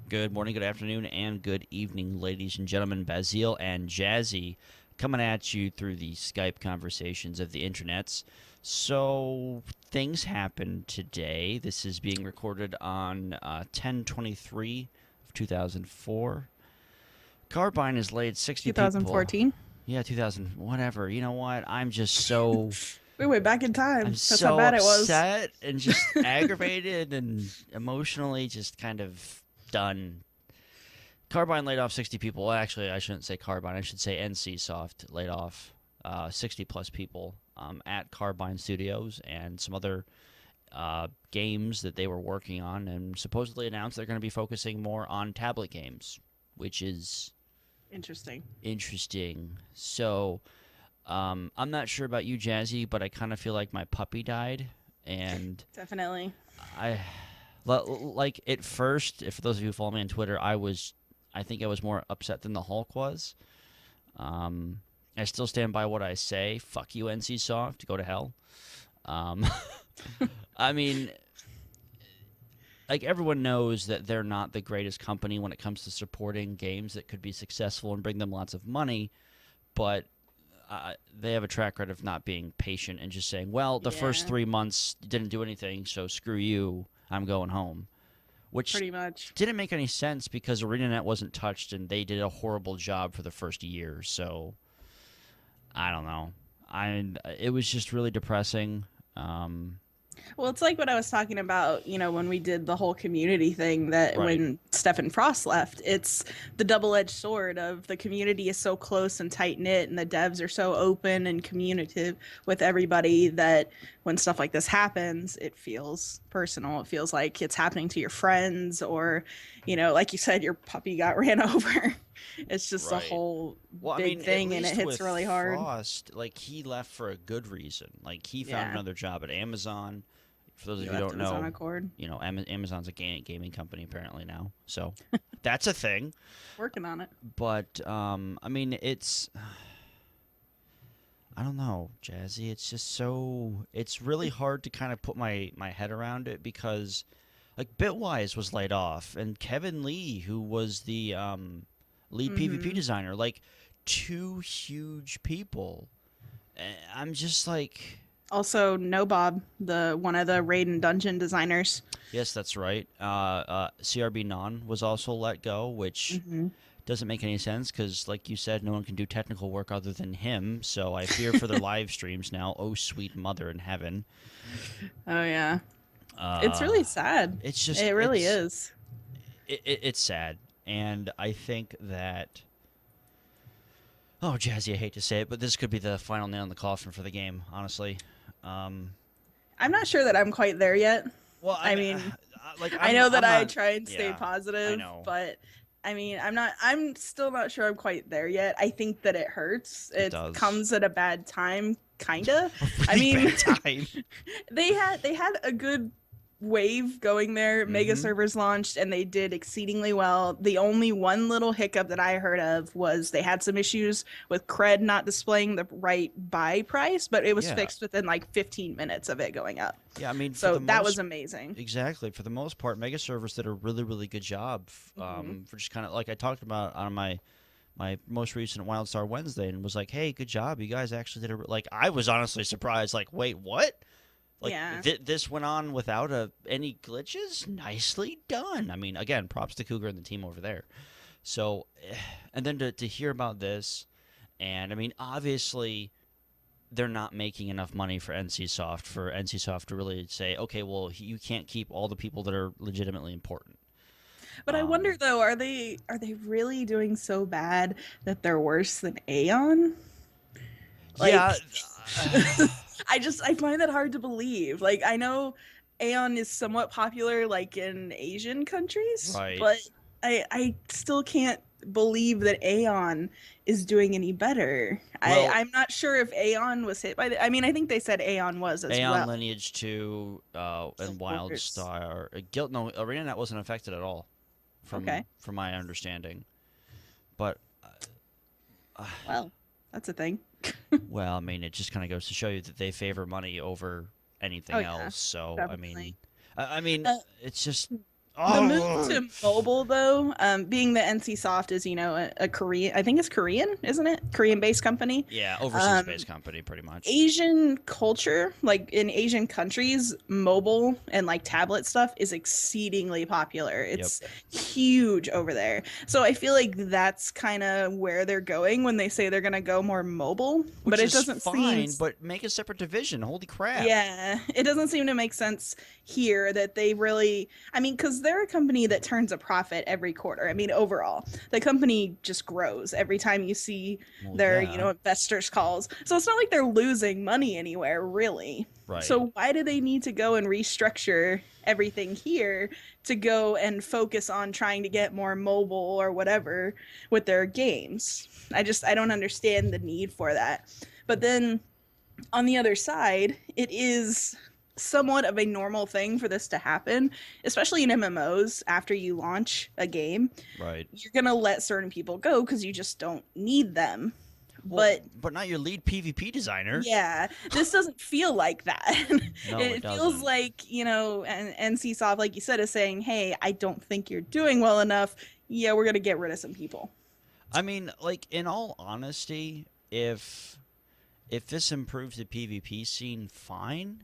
Good morning, good afternoon, and good evening, ladies and gentlemen. Bazil and Jazzy coming at you through the Skype conversations of the internets. So, things happened today. This is being recorded on 10/23 of 2004. Carbine has laid 60 people. 2014. Yeah, 2000, whatever. You know what? I'm just so. We went back in I'm time. That's how so bad it was. upset and just aggravated and emotionally just kind of done. Carbine laid off 60 people. Well, actually, I shouldn't say Carbine. I should say NCSoft laid off 60 plus people at Carbine Studios and some other games that they were working on, and supposedly announced they're going to be focusing more on tablet games, which is Interesting. interesting. So I'm not sure about you, Jazzy, but I kind of feel like my puppy died, and Definitely. I like at first. For those of you who follow me on Twitter, I think I was more upset than the Hulk was. I still stand by what I say. Fuck you, NCSoft. Go to hell. Um, I mean, like everyone knows that they're not the greatest company when it comes to supporting games that could be successful and bring them lots of money, but they have a track record of not being patient and just saying, "Well, the first Yeah. 3 months didn't do anything, so screw you. I'm going home." Which Pretty much. didn't make any sense because ArenaNet wasn't touched and they did a horrible job for the first year. So I don't know. It was just really depressing. Well, it's like what I was talking about, when we did the whole community thing that Right. when Stephen Frost left, it's the double-edged sword of the community is so close and tight-knit and the devs are so open and communicative with everybody that when stuff like this happens, it feels personal. It feels like it's happening to your friends or, like you said, your puppy got ran over. It's just a Right. whole Well, I big mean, at thing and it least hits with really hard. Frost, like he left for a good reason. Like he found Yeah. another job at Amazon. For those of He you who left don't of his own know, accord. Amazon's a gaming company apparently now. So that's a thing. Working on it. But I mean, I don't know, Jazzy. It's really hard to kind of put my head around it because like Bitwise was laid off and Kevin Lee, who was the lead PvP Hmm. designer, like two huge people. I'm just like, Also, No Bob, the one of the raid and dungeon designers. yes, that's right. CRB Non was also let go, which Hmm. doesn't make any sense because, like you said, no one can do technical work other than him. So I fear for their live streams now. Oh, sweet mother in heaven. Oh yeah, it's Uh, really sad. it's just It really is. it's sad, and I think that. Oh, Jazzy, I hate to say it, but this could be the final nail in the coffin for the game, honestly. Um, I'm not sure that I'm quite there yet. well, I I mean, mean, like I know that I'm I not. try and stay Yeah, I positive, know but I mean, I'm still not sure I'm quite there yet. I think that it hurts. it It does. comes at a bad time, kinda. A I really mean, bad time. they had a good wave going there. Mega Mm-hmm. servers launched and they did exceedingly well. The only one little hiccup that I heard of was they had some issues with cred not displaying the right buy price, but it was Yeah, fixed within like 15 minutes of it going up. yeah. I mean, for So the that was most amazing. exactly for the most part, mega servers did a really really good job. Hmm. For just kind of like I talked about on my most recent WildStar Wednesday, and was like, hey, good job, you guys actually did like I was honestly surprised. Like, wait, what? Like Yeah. this went on without any glitches. Nicely done. I mean, again, props to Cougar and the team over there. So, and then to hear about this, and I mean, obviously, they're not making enough money for NCSoft to really say, okay, well, you can't keep all the people that are legitimately important. But I wonder Um, though, are they really doing so bad that they're worse than Aeon? yeah, Like I find that hard to believe. Like I know Aeon is somewhat popular like in Asian countries, right. but I still can't believe that Aeon is doing any better. Well, I'm not sure if Aeon was hit by I mean, I think they said Aeon was as Aeon well. Lineage 2 and Guild Wars. WildStar. Guild, no, ArenaNet wasn't affected at all, Okay. from my understanding. But Well, that's a thing. well, I mean, it just kind of goes to show you that they favor money over Oh anything yeah, else. So, I mean, definitely. I mean, Uh, it's just The move Oh, to mobile, though, being that NCSoft is, a Korean, I think it's Korean, isn't it? Korean-based company. yeah, overseas Um, based company, pretty much. Asian culture, like in Asian countries, mobile and like tablet stuff is exceedingly popular. Yep. It's huge over there. So I feel like that's kind of where they're going when they say they're going to go more mobile, but Which it is doesn't seem. fine, but make a separate division. Holy crap. Yeah, it doesn't seem to make sense here that they really, I mean, because they're a company that turns a profit every quarter. I mean, overall, the company just grows every time you see Well, their, yeah. investors calls. So it's not like they're losing money anywhere, really. Right. So why do they need to go and restructure everything here to go and focus on trying to get more mobile or whatever with their games? I don't understand the need for that. But then on the other side, it is somewhat of a normal thing for this to happen, especially in MMOs. After you launch a game, Right. you're going to let certain people go because you just don't need them. Well, But but not your lead PvP designer. yeah, this doesn't feel like that. No, it It feels doesn't. like, and NCSoft, like you said, is saying, hey, I don't think you're doing well enough. Yeah, we're going to get rid of some people. I mean, like in all honesty, if this improves the PvP scene, fine.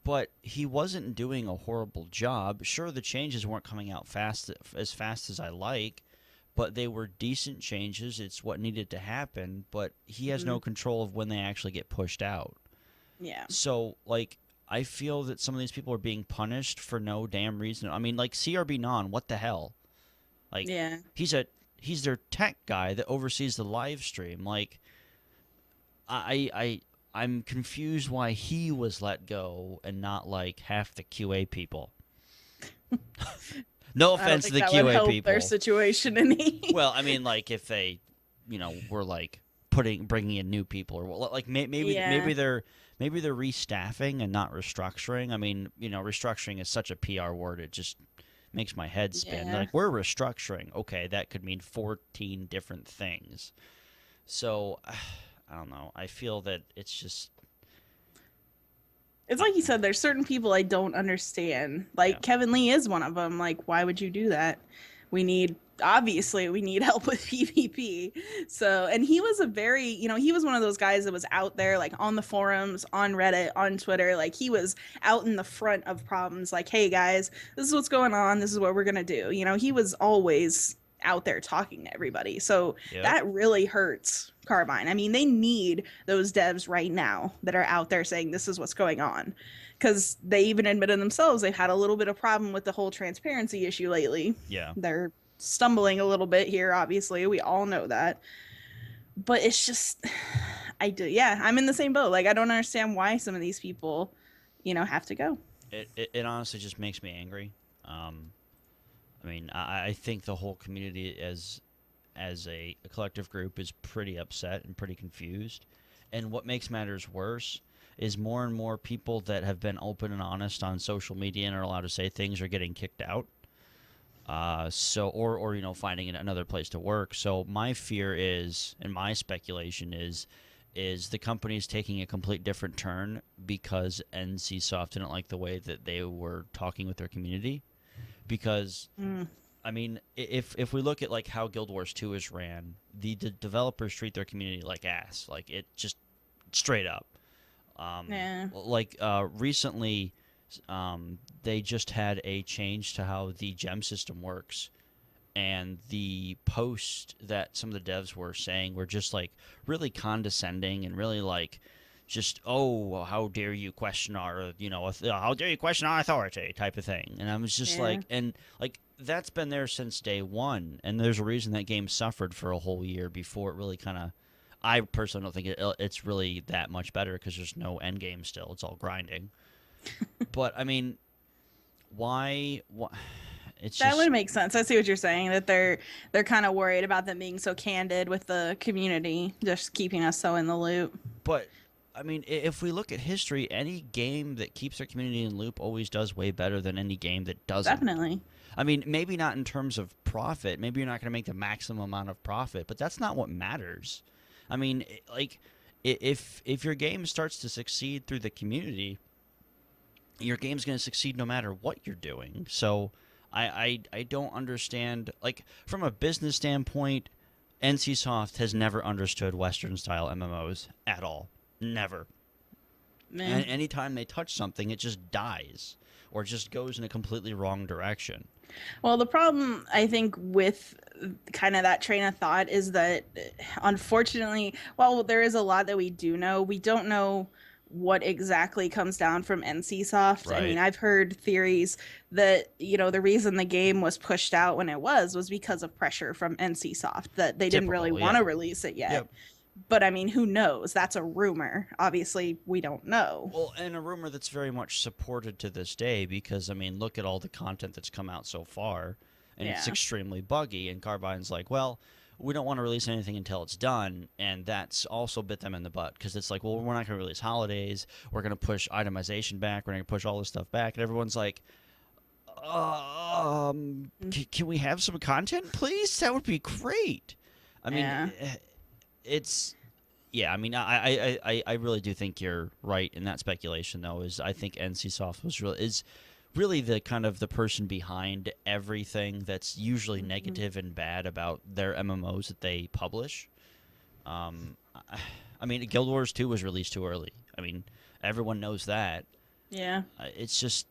But he wasn't doing a horrible job. Sure, the changes weren't coming out fast as I like, but they were decent changes. It's what needed to happen. But he has no control of when they actually get pushed out. Yeah. So, like, I feel that some of these people are being punished for no damn reason. I mean, like CRB Non, what the hell? Like, Yeah. he's their tech guy that oversees the live stream. Like, I'm confused why he was let go and not like half the QA people. No I don't offense to think the that would QA help people. their situation any. Well, I mean, like if they, were like bringing in new people or like maybe Yeah. maybe they're restaffing and not restructuring. I mean, restructuring is such a PR word; it just makes my head spin. They're Yeah. like, we're restructuring. Okay, that could mean 14 different things. So, I don't know. I feel that it's just It's like you said, there's certain people I don't understand. Like yeah, Kevin Lee is one of them. Like, why would you do that? Obviously we need help with PvP. So, and he was he was one of those guys that was out there like on the forums, on Reddit, on Twitter. Like he was out in the front of problems. Like, hey guys, this is what's going on. This is what we're gonna do. He was always out there talking to everybody. So yep, that really hurts Carbine. I mean, they need those devs right now that are out there saying this is what's going on. Because they even admitted themselves they've had a little bit of problem with the whole transparency issue lately. yeah. They're stumbling a little bit here, obviously. We all know that. But it's just I'm in the same boat. Like I don't understand why some of these people, have to go. It honestly just makes me angry. I mean, I think the whole community as a collective group is pretty upset and pretty confused. And what makes matters worse is more and more people that have been open and honest on social media and are allowed to say things are getting kicked out. Or finding another place to work. So my fear is, and my speculation is the company's taking a complete different turn because NCSoft didn't like the way that they were talking with their community. Because I mean, if we look at like how Guild Wars 2 is ran, the developers treat their community like ass, like it just straight up. Yeah. Like recently, they just had a change to how the gem system works, and the post that some of the devs were saying were just like really condescending and really like just, oh, how dare you question our, how dare you question our authority type of thing. And I was just Yeah. like that's been there since day one, and there's a reason that game suffered for a whole year before it really kind of. I personally don't think it's really that much better because there's no end game still. It's all grinding. But I mean, why? It's That just. would make sense. I see what you're saying, that they're kind of worried about them being so candid with the community, just keeping us so in the loop. But I mean, if we look at history, any game that keeps their community in loop always does way better than any game that doesn't. Definitely. I mean, maybe not in terms of profit. Maybe you're not going to make the maximum amount of profit, but that's not what matters. I mean, like, if your game starts to succeed through the community, your game's going to succeed no matter what you're doing. So I don't understand. Like, from a business standpoint, NCSoft has never understood Western style MMOs at all. Never. Man. And anytime they touch something, it just dies or just goes in a completely wrong direction. Well, the problem I think with kind of that train of thought is that unfortunately, while there is a lot that we do know, we don't know what exactly comes down from NCSoft. I mean, Right. I've heard theories that, the reason the game was pushed out when it was because of pressure from NCSoft, that they didn't really Typical, want to yeah. release it yet. Yep. But I mean, who knows? That's a rumor. Obviously, we don't know. Well, and a rumor that's very much supported to this day because, I mean, look at all the content that's come out so far, and it's Yeah. extremely buggy. And Carbine's like, well, we don't want to release anything until it's done, and that's also bit them in the butt because it's like, well, we're not going to release holidays. We're going to push itemization back. We're going to push all this stuff back, and everyone's like, can we have some content, please? That would be great. I mean, Yeah. it's. Yeah, I mean, I really do think you're right in that speculation. Though, is I think NCSoft is really the kind of the person behind everything that's usually negative and bad about their MMOs that they publish. I mean, Guild Wars 2 was released too early. I mean, everyone knows that. Yeah. It's just.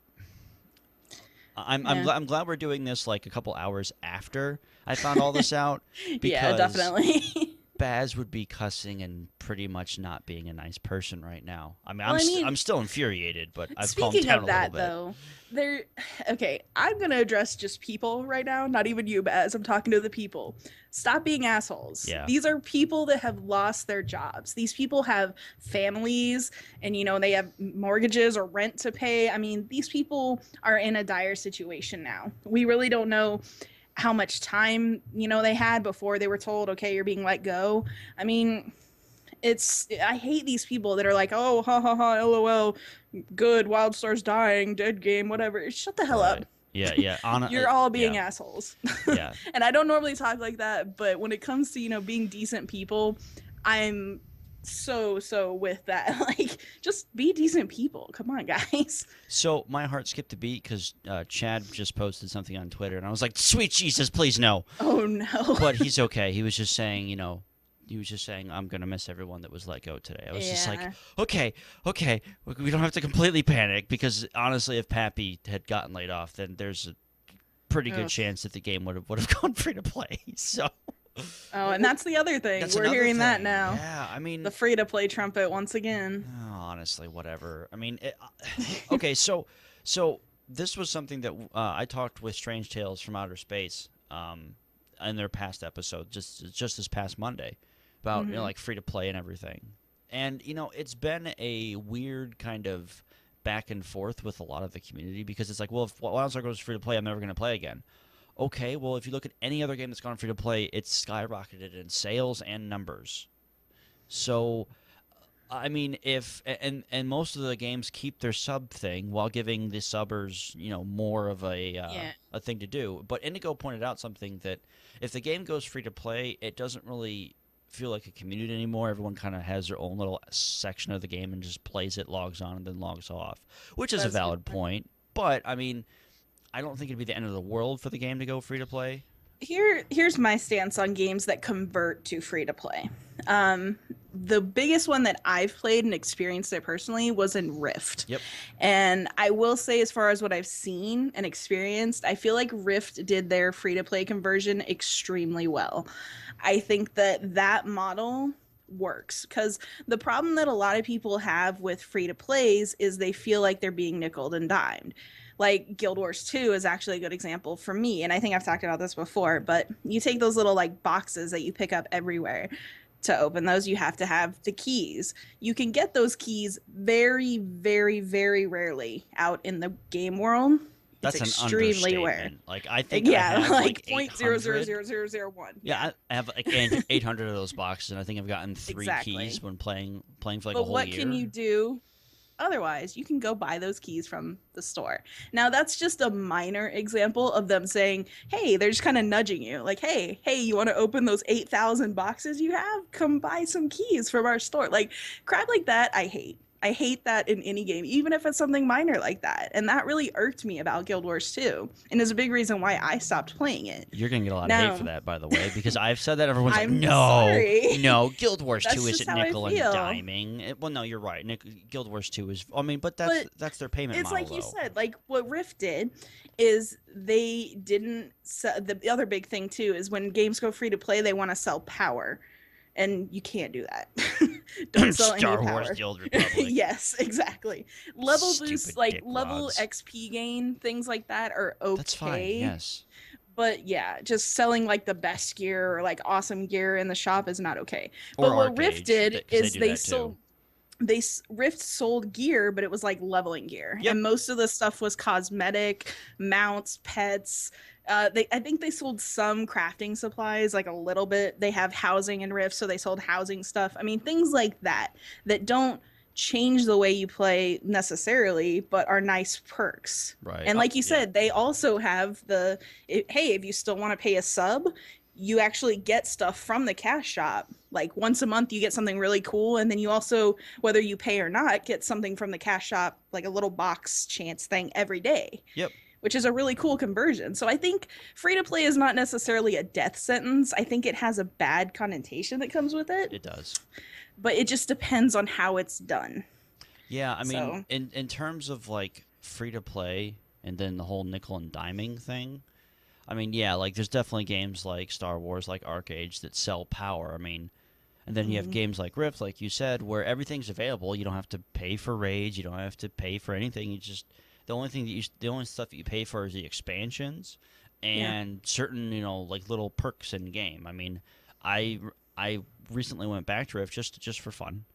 I'm Yeah. I'm glad we're doing this like a couple hours after I found all this out. Because Yeah, definitely. Baz would be cussing and pretty much not being a nice person right now. I mean, Well, I mean, I'm still infuriated, but I've calmed Speaking down of a that, little bit. though, okay, I'm gonna address just people right now, not even you, Baz. I'm talking to the people. Stop being assholes. Yeah. These are people that have lost their jobs. These people have families, and they have mortgages or rent to pay. I mean, these people are in a dire situation now. We really don't know how much time they had before they were told, okay, you're being let go. I mean, I hate these people that are like, oh, ha ha ha, lol, good, Wildstar's dying, dead game, whatever. Shut the hell up. Right. Yeah. You're all being yeah, assholes. yeah. And I don't normally talk like that, but when it comes to being decent people, I'm so with that. Like, just be decent people. Come on, guys. So my heart skipped a beat because Chad just posted something on Twitter, and I was like, "Sweet Jesus, please no!" Oh no. But he's okay. He was just saying, I'm gonna miss everyone that was let go today. I was just like, Yeah. okay, we don't have to completely panic because honestly, if Pappy had gotten laid off, then there's a pretty good Ugh. chance that the game would have gone free to play. So Oh, and that's the other thing. that's We're another hearing that thing. now. Yeah, I mean, The free to play trumpet once again. honestly, whatever. I mean, okay, so this was something that I talked with Strange Tales from Outer Space in their past episode, just this past Monday, about like free to play and everything. And it's been a weird kind of back and forth with a lot of the community because it's like, well, if WildStar goes free to play, I'm never going to play again. Okay, well, if you look at any other game that's gone free to play, it's skyrocketed in sales and numbers. So, I mean, if and most of the games keep their sub thing while giving the subbers, more of a thing to do. But Indigo pointed out something that if the game goes free to play, it doesn't really feel like a community anymore. Everyone kind of has their own little section of the game and just plays it, logs on, and then logs off, which is a That's a good valid point. But I mean, I don't think it'd be the end of the world for the game to go free to play. Here's my stance on games that convert to free to play. The biggest one that I've played and experienced it personally was in Rift. Yep. And I will say, as far as what I've seen and experienced, I feel like Rift did their free to play conversion extremely well. I think that model works because the problem that a lot of people have with free to plays is they feel like they're being nickeled and dimed. Like Guild Wars 2 is actually a good example for me, and I think I've talked about this before, but you take those little like boxes that you pick up everywhere. To open those, you have to have the keys. You can get those keys very, very, very rarely out in the game world. That's It's an extremely rare. understatement. Like I think I Yeah, have like 800. 0.000001. Yeah, I have like 800 of those boxes, and I think I've gotten 3 Exactly. keys when playing for like a But whole what year. can you do? Otherwise, you can go buy those keys from the store. Now, that's just a minor example of them saying, hey, they're just kind of nudging you. Like, hey, you want to open those 8,000 boxes you have? Come buy some keys from our store. Like, crap like that, I hate. I hate that in any game, even if it's something minor like that. And that really irked me about Guild Wars 2, and is a big reason why I stopped playing it. You're gonna get a lot of hate for Now, that, by the way, because I've said that. Everyone's like, I'm no, sorry. no, Guild Wars That's 2 just isn't how I nickel and feel. diming. Well, no, you're right. Guild Wars 2 is. I mean, but But that's their payment it's model, like you though. said, like what Rift did is they didn't sell. The other big thing too is when games go free to play, they want to sell power, and you can't do that. Don't sell any Star power. Wars: The Old Republic. Yes, exactly. Level boosts, Stupid like level dickwads. XP gain, things like that are okay. That's fine. Yes. But yeah, just selling like the best gear or like awesome gear in the shop is not okay. Or But what Arcade, Rift did 'cause is do they that, sold too. Rift sold gear, but it was like leveling gear, Yep. and most of the stuff was cosmetic, mounts, pets. I think they sold some crafting supplies, like a little bit. They have housing in Rift, so they sold housing stuff. I mean, things like that that don't change the way you play necessarily, but are nice perks. Right. And like you Yeah. said, they also have hey, if you still want to pay a sub, you actually get stuff from the cash shop. Like once a month, you get something really cool, and then you also, whether you pay or not, get something from the cash shop, like a little box chance thing every day. Yep. Which is a really cool conversion. So I think free to play is not necessarily a death sentence. I think it has a bad connotation that comes with it, It does. but it just depends on how it's done. Yeah, I mean, So- in terms of like free to play and then the whole nickel and diming thing, I mean, yeah, like there's definitely games like Star Wars, like Arcade, that sell power. I mean, and then you have games like Rift, like you said, where everything's available. You don't have to pay for raids. You don't have to pay for anything. You just the only stuff that you pay for is the expansions and certain like little perks in game. I mean, I recently went back to Rift just for fun.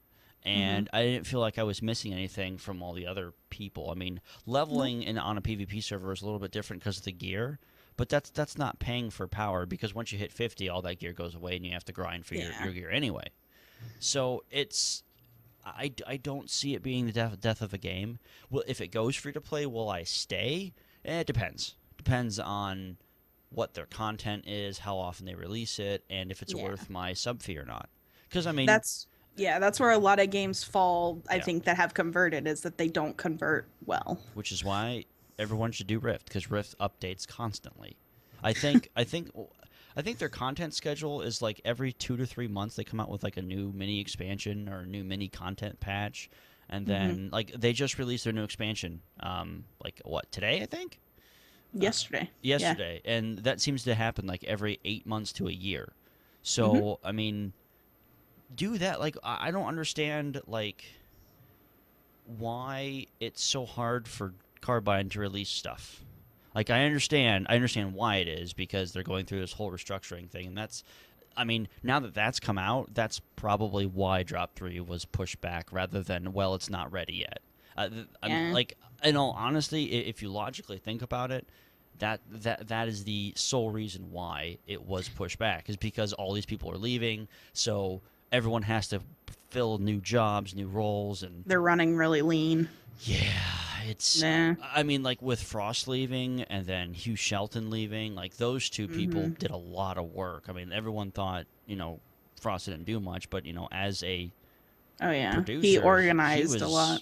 And I didn't feel like I was missing anything from all the other people. I mean, leveling on a PvP server is a little bit different because of the gear, but that's not paying for power, because once you hit 50, all that gear goes away and you have to grind for your gear anyway. So I don't see it being the death of a game. Well, if it goes free to play, will I stay? It depends. Depends on what their content is, how often they release it, and if it's worth my sub fee or not. Because I mean, that's where a lot of games fall. I Yeah. think that have converted is that they don't convert well. which is why everyone should do Rift, because Rift updates constantly. I think their content schedule is like every 2 to 3 months they come out with like a new mini expansion or a new mini content patch, and then like they just released their new expansion. Like what, today I think? Yesterday. Yesterday, and that seems to happen like every 8 months to a year. So I mean, do that. Like I don't understand like why it's so hard for Carbine to release stuff. Like I understand why it is, because they're going through this whole restructuring thing, and that's, I mean, now that that's come out, that's probably why Drop 3 was pushed back rather than, well, it's not ready yet. I mean, like, in all honesty, if you logically think about it, that is the sole reason why it was pushed back, is because all these people are leaving, so everyone has to fill new jobs, new roles, and They're running really lean. yeah, it's. Nah. I mean, like with Frost leaving and then Hugh Shelton leaving, like those two people did a lot of work. I mean, everyone thought Frost didn't do much, but as a Oh yeah, producer, he organized a lot.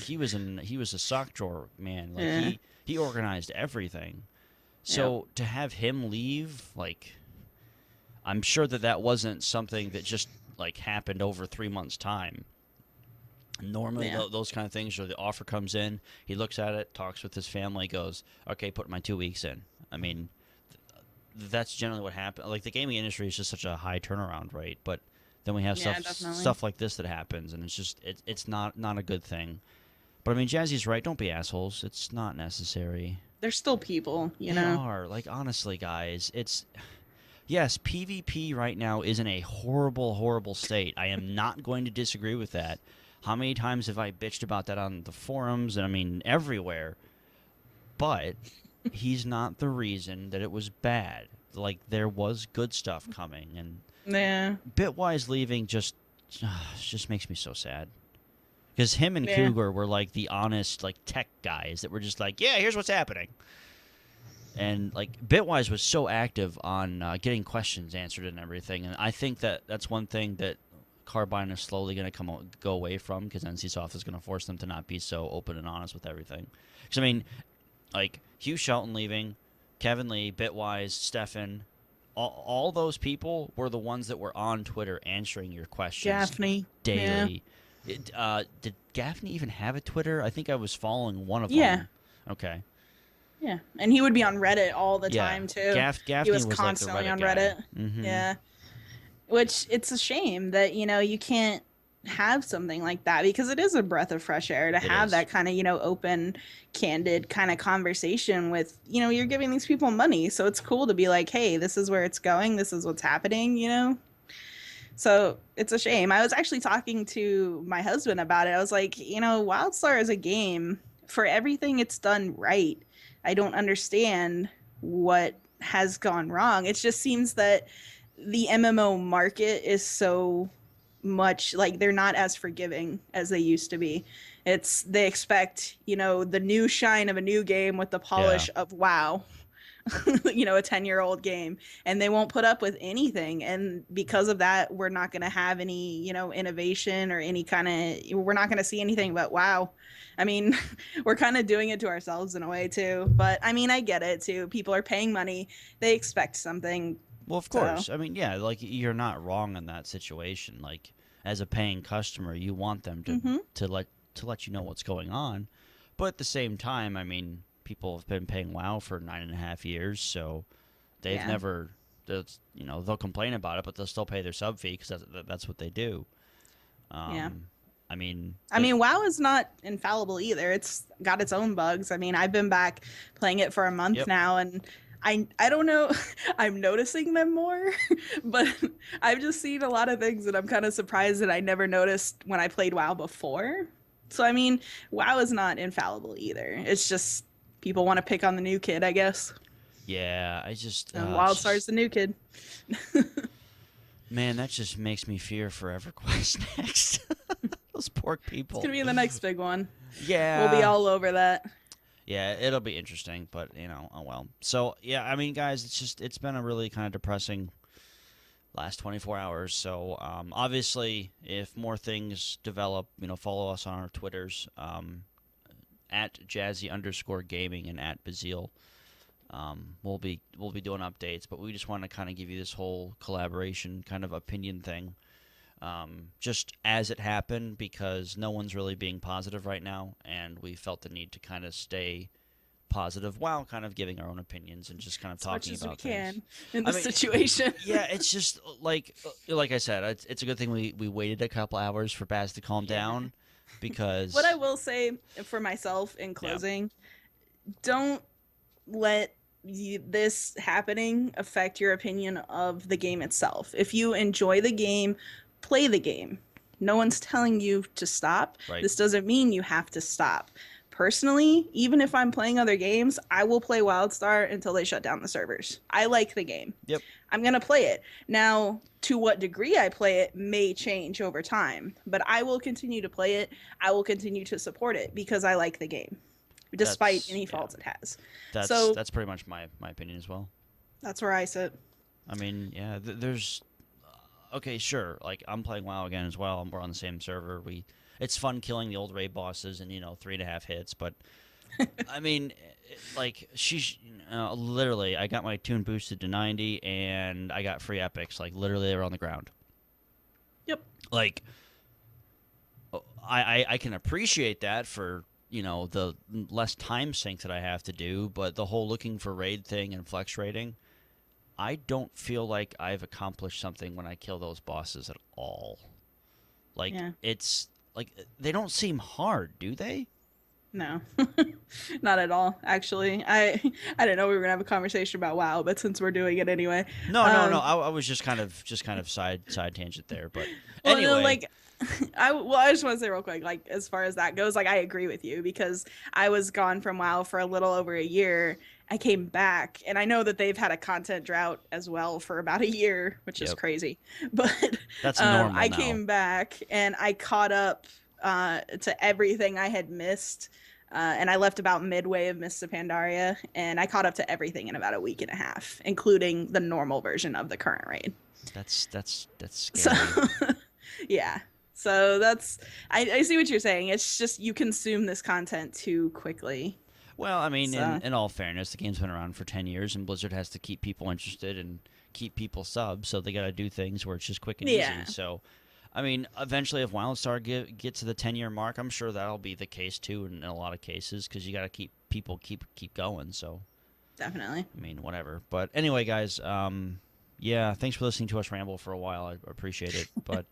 he was a sock drawer man. Like Yeah. he organized everything. So to have him leave, like, I'm sure that wasn't something that just like happened over 3 months' time. Normally, those kind of things, or the offer comes in, he looks at it, talks with his family, goes, "Okay, put my 2 weeks in." I mean, that's generally what happens. Like the gaming industry is just such a high turnaround rate, but then we have definitely. stuff like this that happens, and it's just it's not a good thing. But I mean, Jazzy's right. Don't be assholes. It's not necessary. They're still people, you They know. are. Like, honestly, guys, it's. Yes, PvP right now is in a horrible, horrible state. I am not going to disagree with that. How many times have I bitched about that on the forums, and I mean everywhere? But he's not the reason that it was bad. Like, there was good stuff coming, and Yeah. Bitwise leaving just makes me so sad. Because him and Cougar were like the honest, like, tech guys that were just like, yeah, here's what's happening. And like Bitwise was so active on getting questions answered and everything, and I think that's one thing that Carbine is slowly going to go away from, because NCSoft is going to force them to not be so open and honest with everything. Because I mean, like Hugh Shelton leaving, Kevin Lee, Bitwise, Stefan, all those people were the ones that were on Twitter answering your questions Gaffney daily. Yeah. Did Gaffney even have a Twitter? I think I was following one of Yeah. them. Okay. Yeah, and he would be on Reddit all the time too. Gaffney he was was constantly like on the Reddit Reddit. guy. Mm-hmm. Yeah, which it's a shame that you can't have something like that, because it is a breath of fresh air to have that kind of open, candid kind of conversation with you're giving these people money, so it's cool to be like, hey, this is where it's going, this is what's happening. So it's a shame. I was actually talking to my husband about it. I was like, WildStar is a game. For everything it's done right, I don't understand what has gone wrong. It just seems that the MMO market is so much like they're not as forgiving as they used to be. They expect, the new shine of a new game with the polish of WoW. A 10-year-old game, and they won't put up with anything, and because of that we're not going to have any innovation or any kind of, we're not going to see anything but WoW. I mean, we're kind of doing it to ourselves in a way too, but I mean, I get it too. People are paying money, they expect something. Well, of course. I mean, yeah, like you're not wrong in that situation. Like as a paying customer, you want them to let you know what's going on, but at the same time, I mean, people have been paying WoW for 9.5 years, so they've never, they'll complain about it, but they'll still pay their sub fee because that's what they do. I mean, WoW is not infallible either. It's got its own bugs. I mean, I've been back playing it for a month now, and I don't know, I'm noticing them more, but I've just seen a lot of things that I'm kind of surprised that I never noticed when I played WoW before. So, I mean, WoW is not infallible either. It's just people want to pick on the new kid, I guess. Yeah, I just... WildStar's the new kid. Man, that just makes me fear for EverQuest next. Those poor people. It's going to be the next big one. Yeah. We'll be all over that. Yeah, it'll be interesting, but, oh well. So, yeah, I mean, guys, it's been a really kind of depressing last 24 hours. So, obviously, if more things develop, follow us on our Twitters, at Jazzy_gaming and at Bazil. We'll be doing updates, but we just want to kind of give you this whole collaboration kind of opinion thing, just as it happened, because no one's really being positive right now, and we felt the need to kind of stay positive while kind of giving our own opinions and just kind of talking about things. As much as we can in this situation. Yeah, it's just like I said, it's a good thing we waited a couple hours for Baz to calm down. Because what I will say for myself in closing, don't let this happening affect your opinion of the game itself. If you enjoy the game, play the game. No one's telling you to stop. Right. This doesn't mean you have to stop. Personally, even if I'm playing other games, I will play WildStar until they shut down the servers. I like the game. Yep. I'm going to play it. Now, to what degree I play it may change over time, but I will continue to play it. I will continue to support it because I like the game, despite any faults it has. That's pretty much my opinion as well. That's where I sit. I mean, yeah, there's... Okay, sure. Like, I'm playing WoW again as well. We're on the same server. It's fun killing the old raid bosses in 3.5 hits, but I mean, like literally, I got my tune boosted to 90, and I got free epics. Like literally, they were on the ground. Yep. Like, I can appreciate that for the less time sink that I have to do, but the whole looking for raid thing and flex raiding, I don't feel like I've accomplished something when I kill those bosses at all. Like it's. Like, they don't seem hard, do they? No, not at all. Actually, I didn't know we were gonna have a conversation about WoW, but since we're doing it anyway. No. I was just kind of side tangent there, but anyway. No, like, I just want to say real quick, like, as far as that goes, like, I agree with you because I was gone from WoW for a little over a year. I came back, and I know that they've had a content drought as well for about a year, which is crazy. But that's normal I now. came back, and I caught up to everything I had missed, and I left about midway of Mists of Pandaria, and I caught up to everything in about a week and a half, including the normal version of the current raid. That's scary. So, Yeah. So that's I see what you're saying. It's just you consume this content too quickly. Well, I mean, So in all fairness, the game's been around for 10 years, and Blizzard has to keep people interested and keep people subs, so they got to do things where it's just quick and yeah, easy. So, I mean, eventually, if WildStar gets to the 10-year mark, I'm sure that'll be the case too in a lot of cases because you got to keep people keep going. So, definitely. I mean, whatever. But anyway, guys, yeah, thanks for listening to us ramble for a while. I appreciate it. But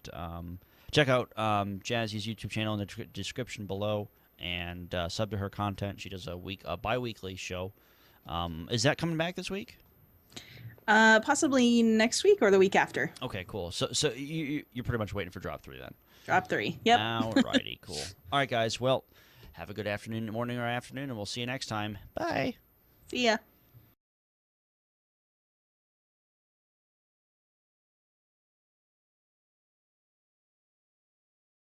check out Jazzy's YouTube channel in the description below and sub to her content. She does a bi-weekly show. Is that coming back this week? Possibly next week or the week after. Okay, cool. So you're pretty much waiting for drop 3 then. Drop 3. Yep. Alrighty, cool. All right, guys. Well, have a good afternoon, morning, or afternoon, and we'll see you next time. Bye. See ya.